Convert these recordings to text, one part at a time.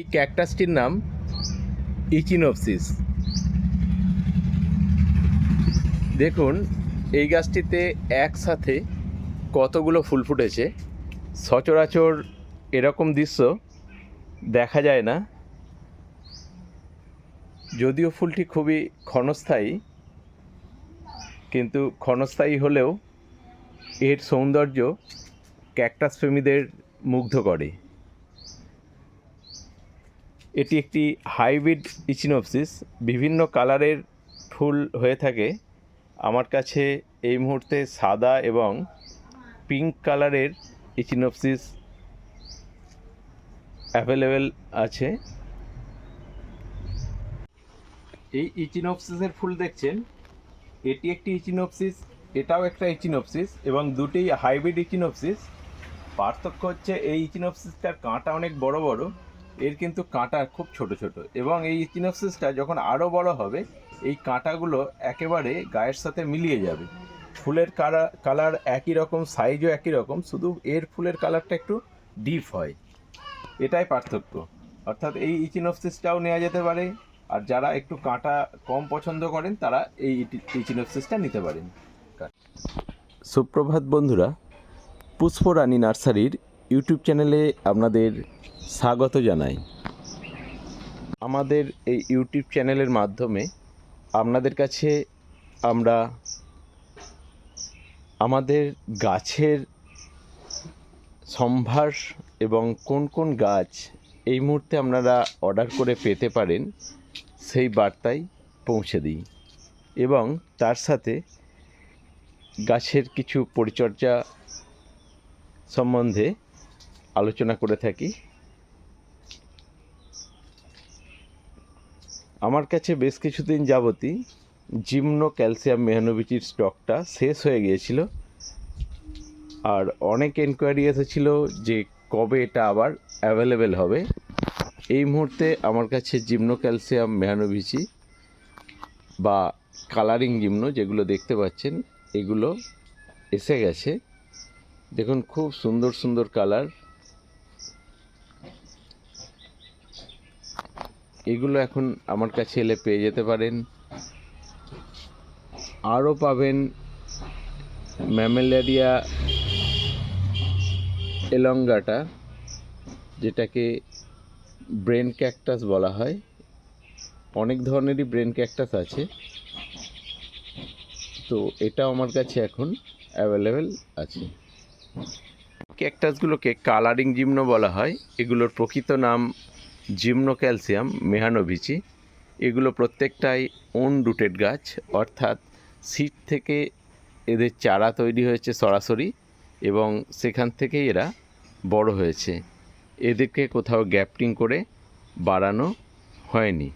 এই ক্যাকটাসটির নাম ইচিনোপসিস। দেখুন এই গাছটিতে একসাথে কতগুলো ফুল ফুটেছে। সচরাচর এরকম দৃশ্য দেখা যায় না, যদিও ফুলটি খুবই ক্ষণস্থায়ী, কিন্তু ক্ষণস্থায়ী হলেও এর সৌন্দর্য ক্যাকটাস প্রেমীদের মুগ্ধ করে। এটি একটি হাইব্রিড ইচিনোপসিস, বিভিন্ন কালারের ফুল হয়ে থাকে। আমার কাছে এই মুহূর্তে সাদা এবং পিঙ্ক কালারের ইচিনোপসিস অ্যাভেলেবেল আছে। এই ইচিনোপসিসের ফুল দেখছেন, এটি একটি ইচিনোপসিস, এটাও একটা ইচিনোপসিস, এবং দুটি হাইব্রিড ইচিনোপসিস। পার্থক্য হচ্ছে এই ইচিনোপসিসটার কাঁটা অনেক বড় বড়, এর কিন্তু কাঁটা খুব ছোট ছোট, এবং এই ইচিনোপসিসটা যখন আরও বড় হবে এই কাঁটাগুলো একেবারে গায়ের সাথে মিলিয়ে যাবে। ফুলের কালার একই রকম, সাইজও একই রকম, শুধু এর ফুলের কালারটা একটু ডিপ হয়, এটাই পার্থক্য। অর্থাৎ এই ইচিনোপসিসটাও নেওয়া যেতে পারে, আর যারা একটু কাঁটা কম পছন্দ করেন তারা এই ইচিনোপসিসটা নিতে পারেন। সুপ্রভাত বন্ধুরা, পুষ্পরানী নার্সারির ইউটিউব চ্যানেলে আপনাদের স্বাগত জানাই। আমাদের এই ইউটিউব চ্যানেলের মাধ্যমে আপনাদের কাছে আমরা আমাদের গাছের সম্ভার এবং কোন কোন গাছ এই মুহূর্তে আপনারা অর্ডার করে পেতে পারেন সেই বার্তাই পৌঁছে দিই, এবং তার সাথে গাছের কিছু পরিচর্যা সম্বন্ধে আলোচনা করে থাকি। আমার কাছে বেশ কিছুদিন যাবতই জিমনো ক্যালসিয়াম মেহানোবিচির স্টকটা শেষ হয়ে গিয়েছিল, আর অনেক এনকোয়ারি এসেছিল যে কবে এটা আবার অ্যাভেলেবেল হবে। এই মুহূর্তে আমার কাছে জিমনো ক্যালসিয়াম মেহানোবিচি বা কালারিং জিমনো যেগুলো দেখতে পাচ্ছেন এগুলো এসে গেছে। দেখুন খুব সুন্দর সুন্দর কালার, এগুলো এখন আমার কাছে এলে পেয়ে যেতে পারেন। আরও পাবেন ম্যামেলারিয়া এলঙ্গাটা, যেটাকে ব্রেন ক্যাকটাস বলা হয়। অনেক ধরনেরই ব্রেন ক্যাকটাস আছে, তো এটাও আমার কাছে এখন অ্যাভেলেবেল আছে। ক্যাকটাসগুলোকে কালারিং জিমনো বলা হয়, এগুলোর প্রকৃত নাম জিমনো ক্যালসিয়াম মেহানোভিচি। এগুলো প্রত্যেকটাই ওন রুটেড গাছ, অর্থাৎ সিড থেকে এদের চারা তৈরি হয়েছে সরাসরি, এবং সেখান থেকেই এরা বড় হয়েছে, এদেরকে কোথাও গ্যাপটিং করে বাড়ানো হয়নি।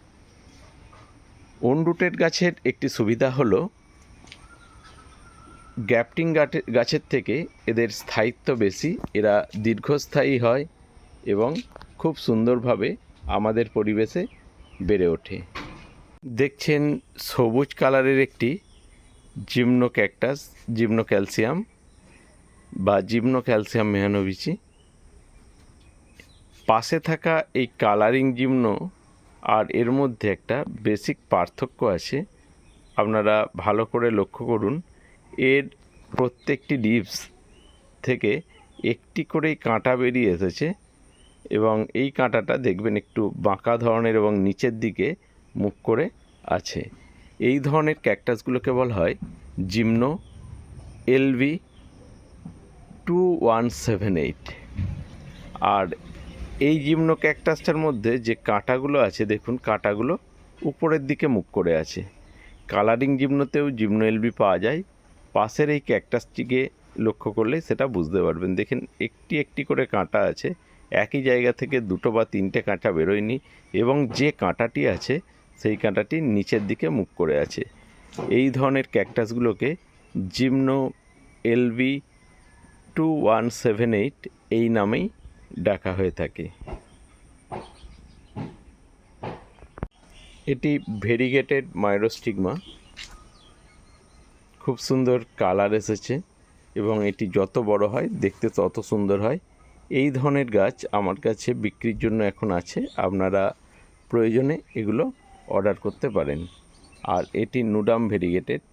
ওন রুটেড গাছের একটি সুবিধা হলো গ্যাপটিং গাছের থেকে এদের স্থায়িত্ব বেশি, এরা দীর্ঘস্থায়ী হয় এবং খুব সুন্দরভাবে আমাদের পরিবেশে বেড়ে ওঠে। দেখছেন সবুজ কালারের একটি জিমনো ক্যাকটাস, জিমনো ক্যালসিয়াম বা জিমনো ক্যালসিয়াম মেহানোভিচি। পাশে থাকা এই কালারিং জিমনো আর এর মধ্যে একটা বেসিক পার্থক্য আছে, আপনারা ভালো করে লক্ষ্য করুন। এর প্রত্যেকটি লিভস থেকে একটি করেই কাঁটা বেরিয়ে এসেছে, এবং এই কাঁটাটা দেখবেন একটু বাঁকা ধরনের এবং নিচের দিকে মুখ করে আছে। এই ধরনের ক্যাকটাসগুলোকে বলা হয় জিমনো LV2178। আর এই জিমনো ক্যাকটাসটার মধ্যে যে কাঁটাগুলো আছে, দেখুন কাঁটাগুলো উপরের দিকে মুখ করে আছে। কালারিং জিমনোতেও জিমনো LV পাওয়া যায়। পাশের এই ক্যাকটাসটিকে লক্ষ্য করলে সেটা বুঝতে পারবেন। দেখেন একটি একটি করে কাঁটা আছে, একই জায়গা থেকে দুটো বা তিনটে কাঁটা বেরোয়নি, এবং যে কাঁটাটি আছে সেই কাঁটাটি নিচের দিকে মুখ করে আছে। এই ধরনের ক্যাকটাসগুলোকে জিমনো LV2178 এই নামেই ডাকা হয়ে থাকে। এটি ভেরিগেটেড মাইরোস্টিগমা, খুব সুন্দর কালার এসেছে, এবং এটি যত বড় হয় দেখতে তত সুন্দর হয়। এই ধরনের গাছ আমার কাছে বিক্রির জন্য এখন আছে, আপনারা প্রয়োজনে এগুলো অর্ডার করতে পারেন। আর এটি নুডাম ভেরিগেটেড।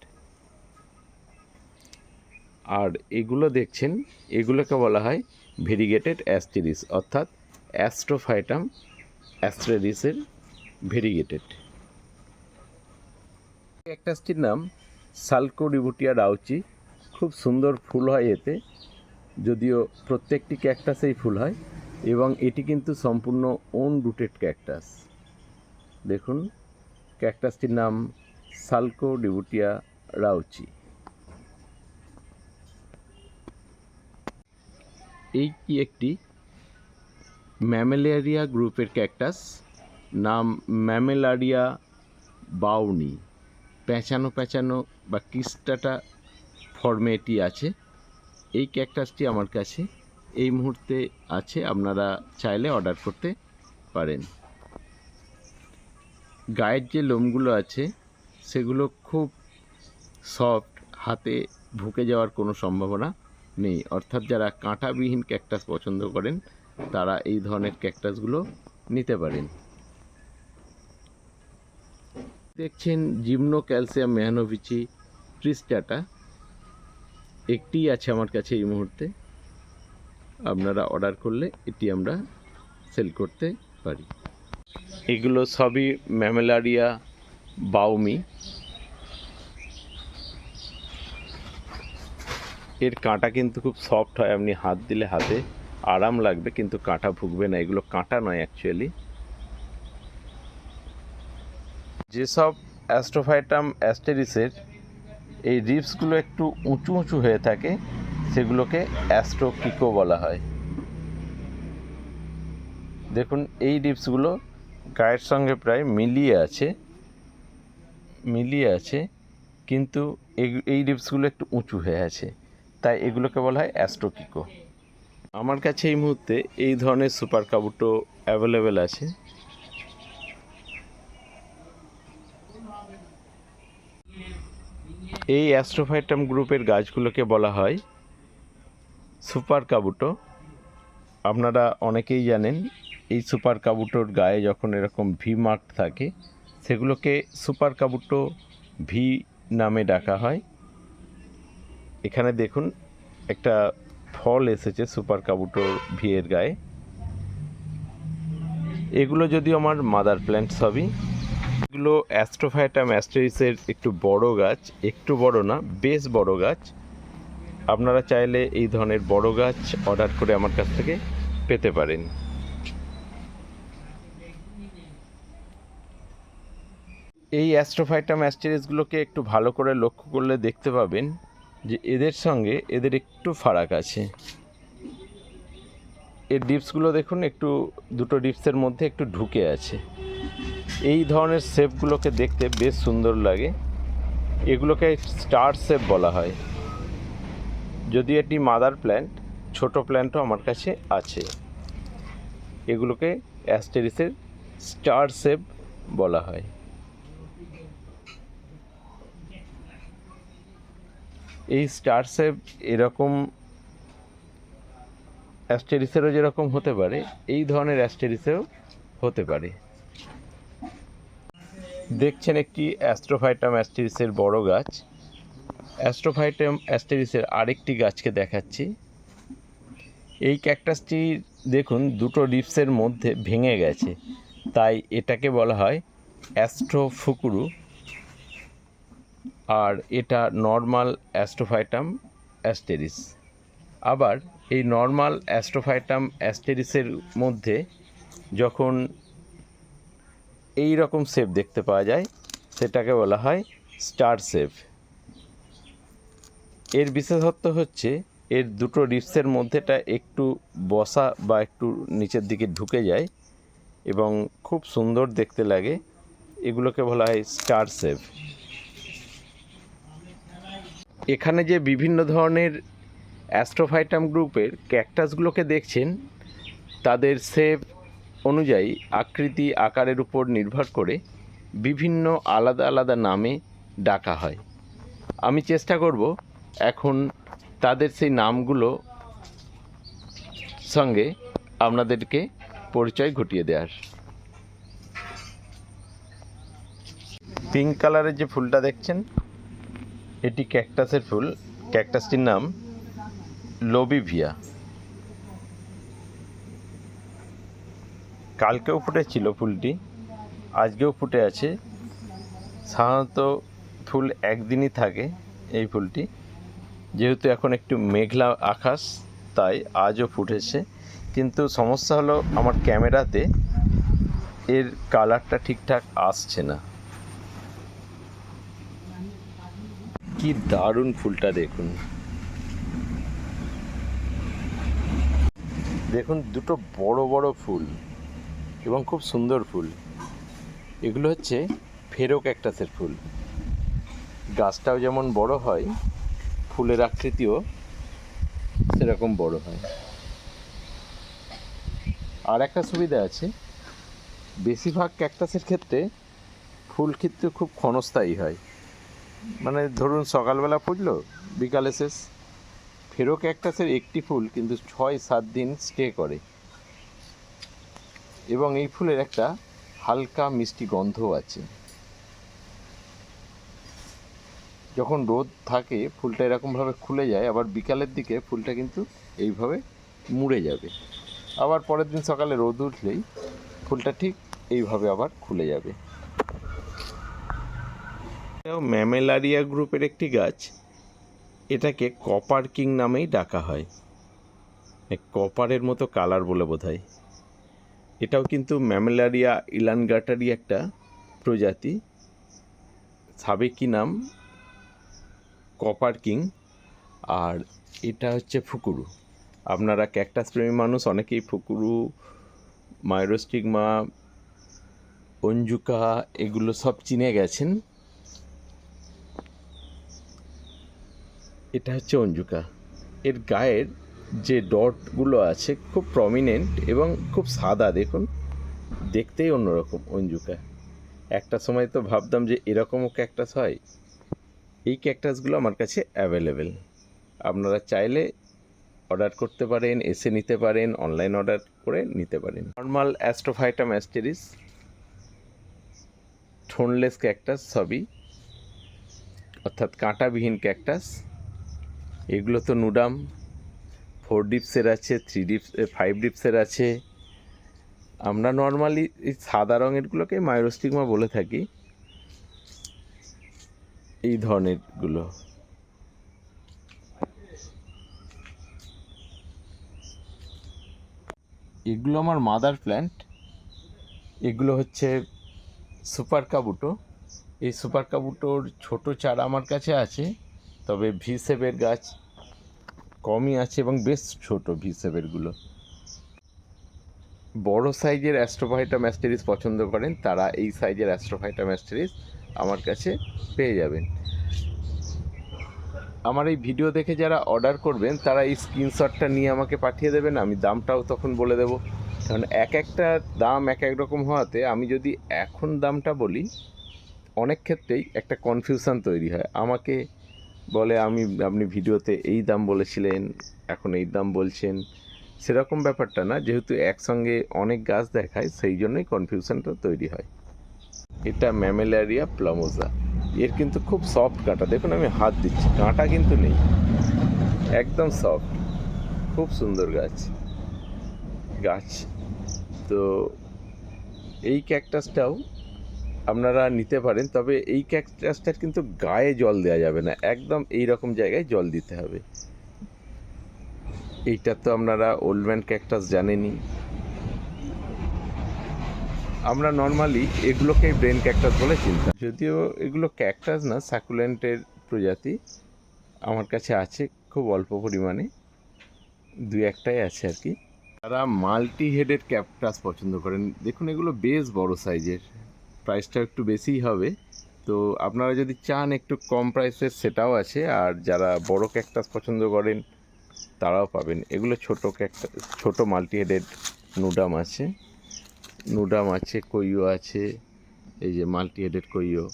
আর এগুলো দেখছেন, এগুলোকে বলা হয় ভেরিগেটেড অ্যাস্টেরিস, অর্থাৎ অ্যাস্ট্রোফাইটাম অ্যাস্টেরিসের ভেরিগেটেড। ক্যাকটাসটির নাম সালকোডিবুটিয়া রাউচি। খুব সুন্দর ফুল হয় এতে, যদিও প্রত্যেকটি ক্যাকটাসেই ফুল হয়, এবং এটি কিন্তু সম্পূর্ণ ওন রুটেড ক্যাকটাস। দেখুন, ক্যাকটাসটির নাম সালকোডিবুটিয়া রাউচি। এইটি একটি ম্যামেলারিয়া গ্রুপের ক্যাকটাস, নাম ম্যামেলারিয়া বাউনি। প্যাঁচানো প্যাঁচানো বা কিস্টাটা ফর্মে এটি আছে। এই ক্যাকটাসটি আমার কাছে এই মুহূর্তে আছে, আপনারা চাইলে অর্ডার করতে পারেন। গায়ের যে লোমগুলো আছে সেগুলো খুব সফট, হাতে ঢুকে যাওয়ার কোনো সম্ভাবনা নেই। অর্থাৎ যারা কাঁটাবিহীন ক্যাকটাস পছন্দ করেন তারা এই ধরনের ক্যাকটাসগুলো নিতে পারেন। দেখছেন জিমনো ক্যালসিয়াম মেহানোভিচি ট্রিস্টাটা, একটি আছে আমার কাছে এই মুহূর্তে। আপনারা অর্ডার করলে এটি আমরা সেল করতে পারি। এগুলো সবই ম্যামেলারিয়া বাউমি। এর কাঁটা কিন্তু খুব সফট হয়, আপনি হাত দিলে হাতে আরাম লাগবে, কিন্তু কাঁটা ভুগবে না। এগুলো কাঁটা নয় অ্যাকচুয়ালি। যেসব অ্যাস্ট্রোফাইটাম অ্যাস্টেরিসের এই রিপসগুলো একটু উঁচু উঁচু হয়ে থাকে সেগুলোকে অ্যাস্ট্রোকিকো বলা হয়। দেখুন, এই রিপসগুলো গায়ের সঙ্গে প্রায় মিলিয়ে আছে, কিন্তু এই রিপসগুলো একটু উঁচু হয়ে আছে, তাই এগুলোকে বলা হয় অ্যাস্ট্রোকিকো। আমার কাছে এই মুহূর্তে এই ধরনের সুপার কাবুটো অ্যাভেলেবেল আছে। এই অ্যাস্ট্রোফাইটাম গ্রুপের গাছগুলোকে বলা হয় সুপার কাবুটো। আপনারা অনেকেই জানেন, এই সুপার কাবুটোর গায়ে যখন এরকম ভি মার্ক থাকে সেগুলোকে সুপার কাবুটো ভি নামে ডাকা হয়। এখানে দেখুন একটা ফল এসেছে সুপার কাবুটোর ভি এর গায়ে। এগুলো যদিও আমার মাদার প্ল্যান্ট সবই। এগুলো অ্যাস্ট্রোফাইটাম অ্যাস্টেরিসের একটু বড় গাছ, একটু বড় না, বেশ বড় গাছ। আপনারা চাইলে এই ধরনের বড় গাছ অর্ডার করে আমার কাছ থেকে পেতে পারেন। এই অ্যাস্ট্রোফাইটাম অ্যাস্টেরিসগুলোকে একটু ভালো করে লক্ষ্য করলে দেখতে পাবেন যে এদের সঙ্গে এদের একটু ফারাক আছে। এর ডিপসগুলো দেখুন, একটু দুটো ডিপসের মধ্যে একটু ঢুকে আছে। এই ধরনের শেপগুলোকে দেখতে বেশ সুন্দর লাগে। এগুলোকে স্টার শেপ বলা হয়। যদি এটি মাদার প্ল্যান্ট, ছোট প্ল্যান্টও আমার কাছে আছে। এগুলোকে অ্যাস্টেরিসের স্টার শেপ বলা হয়। এই স্টার শেপ এরকম অ্যাস্টেরিসেরও যেরকম হতে পারে, এই ধরনের অ্যাস্টেরিসেও হতে পারে। দেখছেন একটি অ্যাস্ট্রোফাইটাম অ্যাস্টেরিসের বড় গাছ। অ্যাস্ট্রোফাইটাম অ্যাস্টেরিসের আরেকটি গাছকে দেখাচ্ছি। এই ক্যাকটাসটি দেখুন দুটো লিভসের মধ্যে ভেঙে গেছে, তাই এটাকে বলা হয় অ্যাস্ট্রোফুকুরু। আর এটা নর্মাল অ্যাস্ট্রোফাইটাম অ্যাস্টেরিস। আবার এই নর্মাল অ্যাস্ট্রোফাইটাম অ্যাস্টেরিসের মধ্যে যখন এই রকম শেপ দেখতে পাওয়া যায় সেটাকে বলা হয় স্টার শেপ। এর বিশেষত্ব হচ্ছে এর দুটো রিপসের মধ্যেটা একটু বসা বা একটু নিচের দিকে ঢুকে যায় এবং খুব সুন্দর দেখতে লাগে। এগুলোকে বলা হয় স্টার শেপ। এখানে যে বিভিন্ন ধরনের অ্যাস্ট্রোফাইটাম গ্রুপের ক্যাকটাসগুলোকে দেখছেন, তাদের শেপ অনুযায়ী আকৃতি আকারের উপর নির্ভর করে বিভিন্ন আলাদা আলাদা নামে ডাকা হয়। আমি চেষ্টা করব এখন তাদের সেই নামগুলো সঙ্গে আপনাদেরকে পরিচয় ঘটিয়ে দেওয়ার। পিঙ্ক কালারের যে ফুলটা দেখছেন এটি ক্যাকটাসের ফুল। ক্যাকটাসটির নাম লোবিভিয়া। কালকেও ফুটেছিল ফুলটি, আজকেও ফুটে আছে। সাধারণত ফুল একদিনই থাকে এই ফুলটি, যেহেতু এখন একটু মেঘলা আকাশ তাই আজও ফুটেছে। কিন্তু সমস্যা হলো আমার ক্যামেরাতে এর কালারটা ঠিকঠাক আসছে না। কি দারুণ ফুলটা দেখুন, দেখুন দুটো বড় বড় ফুল এবং খুব সুন্দর ফুল। এগুলো হচ্ছে ফেরো ক্যাকটাসের ফুল। গাছটাও যেমন বড় হয়, ফুলের আকৃতিও সেরকম বড় হয়। আর একটা সুবিধা আছে, বেশিরভাগ ক্যাকটাসের ক্ষেত্রে ফুল কিন্তু খুব ক্ষণস্থায়ী হয়। মানে ধরুন সকালবেলা ফুটলো, বিকালে শেষ। ফেরো ক্যাকটাসের একটি ফুল কিন্তু 6-7 দিন স্টে করে এবং এই ফুলের একটা হালকা মিষ্টি গন্ধও আছে। যখন রোদ থাকে ফুলটা এরকমভাবে খুলে যায়, আবার বিকালের দিকে ফুলটা কিন্তু এইভাবে মুড়ে যাবে। আবার পরের দিন সকালে রোদ উঠলেই ফুলটা ঠিক এইভাবে আবার খুলে যাবে। এটাও ম্যামেলারিয়া গ্রুপের একটি গাছ। এটাকে কপার কিং নামেই ডাকা হয়, কপারের মতো কালার বলে বোধহয়। এটাও কিন্তু ম্যামেলারিয়া ইলানগাটারই একটা প্রজাতি। সাবেকি নাম কপার কিং। আর এটা হচ্ছে ফুকুরু। আপনারা ক্যাকটাস প্রেমী মানুষ অনেকেই ফুকুরু, মাইরোস্টিগমা, অঞ্জুকা এগুলো সব চিনে গেছেন। এটা হচ্ছে অঞ্জুকা। এর গায়ের যে ডটগুলো আছে খুব প্রমিনেন্ট এবং খুব সাদা, দেখুন দেখতেই অন্যরকম অঞ্জুকা। একটা সময় তো ভাবতাম যে এরকমও ক্যাকটাস হয়। এই ক্যাকটাসগুলো আমার কাছে অ্যাভেলেবেল। আপনারা চাইলে অর্ডার করতে পারেন, এসে নিতে পারেন, অনলাইন অর্ডার করে নিতে পারেন। নর্মাল অ্যাস্ট্রোফাইটাম অ্যাস্টেরিস, থোনলেস ক্যাকটাস সবই, অর্থাৎ কাঁটাবিহীন ক্যাকটাস। এগুলো তো নুডাম, 4 ডিপসের আছে, 3 ডিপস, 5 ডিপসের আছে। আমরা নর্মালি এই সাদা রঙেরগুলোকে মাইরোস্টিগমা বলে থাকি। এই ধরনেরগুলো এগুলো আমার মাদার প্ল্যান্ট। এগুলো হচ্ছে সুপার কাবুটো। এই সুপার কাবুটোর ছোট চারা আমার কাছে আছে, তবে ভি7 গাছ কমই আছে এবং বেশ ছোট ভি7গুলো। বড় সাইজের অ্যাস্ট্রোফাইটা ম্যাস্টেরিস পছন্দ করেন তারা এই সাইজের অ্যাস্ট্রোফাইটা ম্যাস্টেরিস আমার কাছে পেয়ে যাবেন। আমার এই ভিডিও দেখে যারা অর্ডার করবেন তারা এই স্ক্রিনশটটা নিয়ে আমাকে পাঠিয়ে দেবেন, আমি দামটাও তখন বলে দেবো। কারণ এক একটা দাম এক এক রকম হওয়াতে আমি যদি এখন দামটা বলি অনেক ক্ষেত্রেই একটা কনফিউশন তৈরি হয়। আমাকে বলে আপনি ভিডিওতে এই দাম বলেছিলেন, এখন এই দাম বলছেন। সেরকম ব্যাপারটা না, যেহেতু একসঙ্গে অনেক গাছ দেখায় সেই জন্যই কনফিউশনটা তৈরি হয়। এটা ম্যামেলারিয়া প্লামোজা। এর কিন্তু খুব সফট কাঁটা, দেখুন আমি হাত দিচ্ছি, কাঁটা কিন্তু নেই, একদম সফট, খুব সুন্দর গাছ। তো এই ক্যাকটাসটাও আপনারা নিতে পারেন, তবে এই ক্যাকটাসটার কিন্তু গায়ে জল দেওয়া যাবে না, একদম এই রকম জায়গায় জল দিতে হবে। এইটা তো আপনারা ওল্ডম্যান ক্যাকটাস জানেনই। আমরা নর্মালি এগুলোকে ব্রেন ক্যাকটাস বলে চিনতাম, যদিও এগুলো ক্যাকটাস না, সাকুলেন্টের প্রজাতি। আমার কাছে আছে খুব অল্প পরিমাণে, 2-1টাই আছে আর কি। তারা মাল্টি হেডেড ক্যাকটাস পছন্দ করেন। দেখুন এগুলো বেশ বড় সাইজের, প্রাইসটা একটু বেশিই হবে। তো আপনারা যদি চান একটু কম প্রাইসের সেটাও আছে, আর যারা বড় ক্যাকটাস পছন্দ করেন তারাও পাবেন। এগুলো ছোট ক্যাকটাস, ছোট মাল্টি হেডেড নুডাম আছে, কইও আছে, এই যে মাল্টি হেডেড কইও,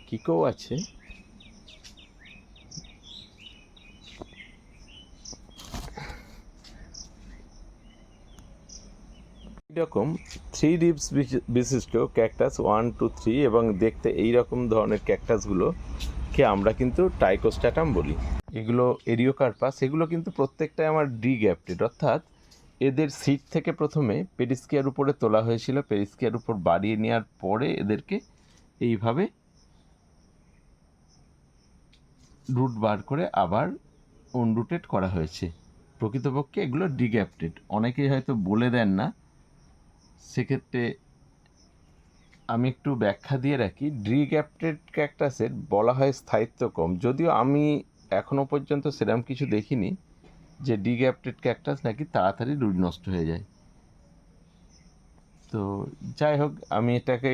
কিকো আছে। এরকম 3 রিবস বিশিষ্ট ক্যাকটাস 1 2 3 এবং দেখতে এই রকম ধরনের ক্যাকটাসগুলোকে আমরা কিন্তু ট্রাইকোস্ট্যাটাম বলি। এগুলো এরিওকার্পাস, এগুলো কিন্তু প্রত্যেকটাই আমার ডিগ্যাপ্টেড, অর্থাৎ এদের সিট থেকে প্রথমে পেরিস্কিয়ার উপরে তোলা হয়েছিল, পেরিস্কিয়ার উপর বাড়িয়ে নেওয়ার পরে এদেরকে এইভাবে রুট বার করে আবার অনরুটেড করা হয়েছে। প্রকৃতপক্ষে এগুলো ডিগ্যাপ্টেড। অনেকেই হয়তো বলে দেন না, সেক্ষেত্রে আমি একটু ব্যাখ্যা দিয়ে রাখি। ডিগ্যাপ্টেড ক্যাকটাসের বলা হয় স্থায়িত্ব কম, যদিও আমি এখনও পর্যন্ত সেরকম কিছু দেখিনি যে ডিগ্যাপ্টেড ক্যাকটাস নাকি তাড়াতাড়ি রুট নষ্ট হয়ে যায়। তো যাই হোক, আমি এটাকে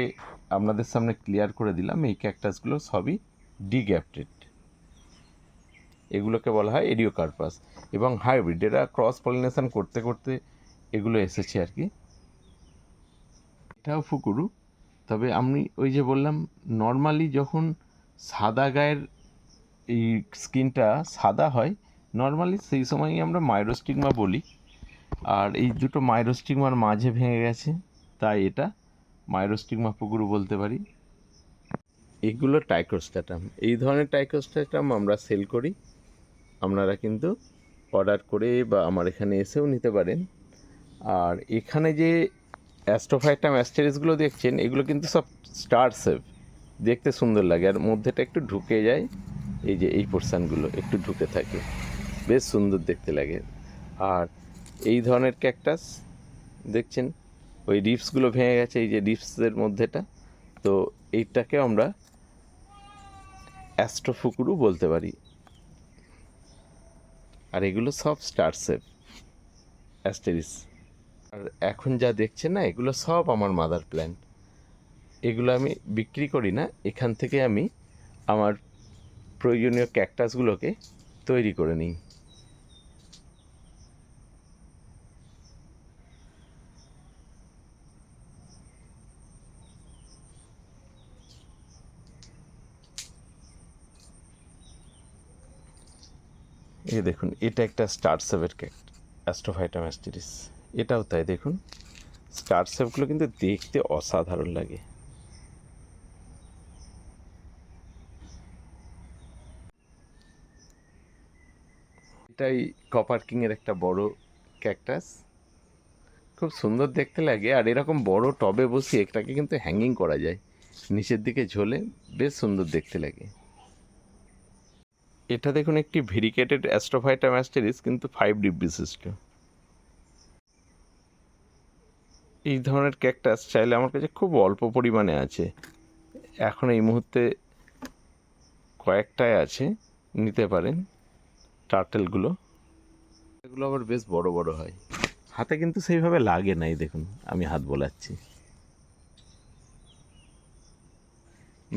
আপনাদের সামনে ক্লিয়ার করে দিলাম, এই ক্যাকটাসগুলো সবই ডিগ্যাপ্টেড। এগুলোকে বলা হয় এরিওকার্পাস এবং হাইব্রিড। এরা ক্রস পলিনেশন করতে করতে এগুলো এসেছে আর কি। এটাও ফুকুরু, তবে আমি ওই যে বললাম, নর্মালি যখন সাদা গায়ের এই স্কিনটা সাদা হয় নর্মালি, সেই সময়ই আমরা মাইরোস্টিগমা বলি। আর এই দুটো মাইরোস্টিগমার মাঝে ভেঙে গেছে, তাই এটা মাইরোস্টিগমা পুকুরু বলতে পারি। এগুলো ট্রাইকোস্ট্যাটাম। এই ধরনের ট্রাইকোস্ট্যাটাম আমরা সেল করি, আপনারা কিন্তু অর্ডার করে বা আমার এখানে এসেও নিতে পারেন। আর এখানে যে অ্যাস্ট্রোফাইটাম অ্যাস্টেরিসগুলো দেখছেন, এগুলো কিন্তু সব স্টার সেভ, দেখতে সুন্দর লাগে, আর মধ্যেটা একটু ঢুকে যায়, এই যে এই পোর্শানগুলো একটু ঢুকে থাকে, বেশ সুন্দর দেখতে লাগে। আর এই ধরনের ক্যাকটাস দেখছেন, ওই রিপসগুলো ভেঙে গেছে, এই যে রিপসের মধ্যেটা, তো এইটাকে আমরা অ্যাস্ট্রোফুকুরু বলতে পারি। আর এগুলো সব স্টার সেভ অ্যাস্টেরিস। আর এখন যা দেখছেন না, এগুলো সব আমার মাদার প্ল্যান্ট। এগুলো আমি বিক্রি করি না, এখান থেকে আমি আমার প্রয়োজনীয় ক্যাকটাসগুলোকে তৈরি করে নিই। এই দেখুন, এটা একটা স্টার সেভের ক্যাক্ট, অ্যাস্ট্রোফাইটাম অ্যাস্টেরিস। এটাও তাই, দেখুন স্টার সেভগুলো কিন্তু দেখতে অসাধারণ লাগে। এটাই কপার কিংয়ের একটা বড় ক্যাকটাস, খুব সুন্দর দেখতে লাগে। আর এরকম বড় টবে বসিয়ে এটাকে কিন্তু হ্যাঙ্গিং করা যায়, নিচের দিকে ঝোলে, বেশ সুন্দর দেখতে লাগে। এটা দেখুন একটি ভেরিকেটেড অ্যাস্ট্রোফাইটাম অ্যাস্টেরিস, কিন্তু 5 ডিপ বিশিষ্ট। এই ধরনের ক্যাকটাস চাইলে আমার কাছে খুব অল্প পরিমাণে আছে, এখন এই মুহূর্তে কয়েকটাই আছে, নিতে পারেন। টার্টেলগুলো, এগুলো আবার বেশ বড় বড় হয়, হাতে কিন্তু সেইভাবে লাগে না। এই দেখুন, আমি হাত বোলাচ্ছি।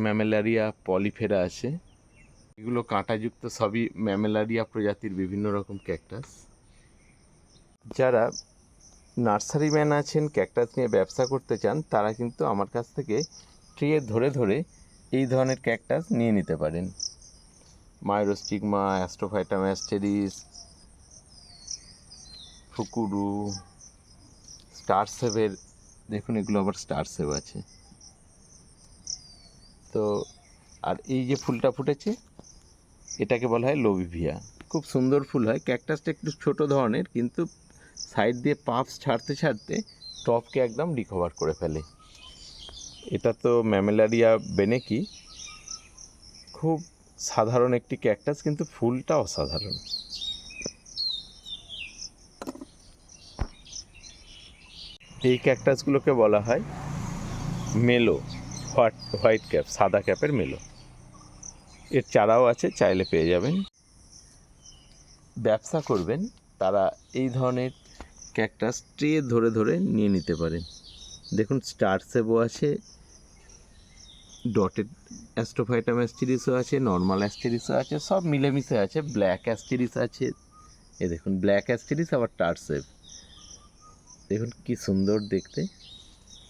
ম্যামেলারিয়া পলিফেরা আছে, এগুলো কাঁটাযুক্ত, সবই ম্যামেলারিয়া প্রজাতির বিভিন্ন রকম ক্যাকটাস। যারা নার্সারি ম্যান আছেন, ক্যাকটাস নিয়ে ব্যবসা করতে চান, তারা কিন্তু আমার কাছ থেকে ট্রে ধরে ধরে এই ধরনের ক্যাকটাস নিয়ে নিতে পারেন। মাইরোস্টিগমা, অ্যাস্ট্রোফাইটাম অ্যাস্টেরিস, ফুকুরু, স্টার সেভের, দেখুন এগুলো আবার স্টার সেভ আছে। তো আর এই যে ফুলটা ফুটেছে, এটাকে বলা হয় লোবিভিয়া, খুব সুন্দর ফুল হয়। ক্যাকটাসটা একটু ছোট ধরনের, কিন্তু সাইড দিয়ে পাপস ছাড়তে ছাড়তে টপকে একদম রিকভার করে ফেলে। এটা তো ম্যামেলারিয়া বেনেকি, খুব সাধারণ একটি ক্যাকটাস, কিন্তু ফুলটা অসাধারণ। এই ক্যাকটাসগুলোকে বলা হয় মেলো, হোয়াইট ক্যাপ, সাদা ক্যাপের মেলো। এর চারাও আছে, চাইলে পেয়ে যাবেন। ব্যবসা করবেন তারা এই ধরনের ক্যাকটাস ট্রে ধরে ধরে নিয়ে নিতে পারেন। দেখুন স্টার সেভও আছে, ডটেড অ্যাস্ট্রোফাইটাম অ্যাস্টেরিসও আছে, নর্মাল অ্যাস্টেরিসও আছে, সব মিলেমিশে আছে। ব্ল্যাক অ্যাস্টেরিস আছে, এ দেখুন ব্ল্যাক অ্যাস্টেরিস, আবার টার সেভ, দেখুন কি সুন্দর দেখতে।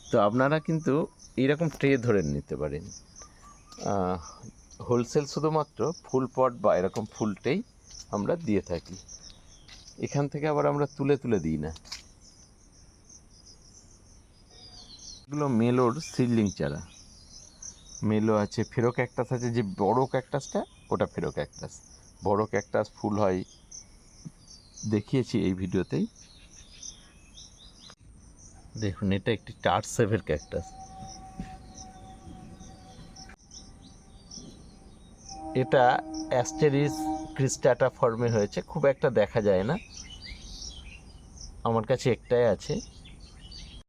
তো আপনারা কিন্তু এইরকম ট্রে ধরে নিতে পারেন। হোলসেল শুধুমাত্র ফুল পট বা এরকম ফুলটাই আমরা দিয়ে থাকি, এখান থেকে আবার আমরা তুলে তুলে দিই না। এগুলো মেলোর সিডলিং চারা। মেলো আছে, ফেরো ক্যাকটাস আছে, যে বড় ক্যাকটাসটা ওটা ফেরো ক্যাকটাস। বড় ক্যাকটাস ফুল হয়, দেখিয়েছি এই ভিডিওতেই। দেখুন এটা একটি টার্সেভের ক্যাকটাস। এটা অ্যাস্টেরিস ক্রিস্টাটা ফর্মে হয়েছে, খুব একটা দেখা যায় না, আমার কাছে একটাই আছে।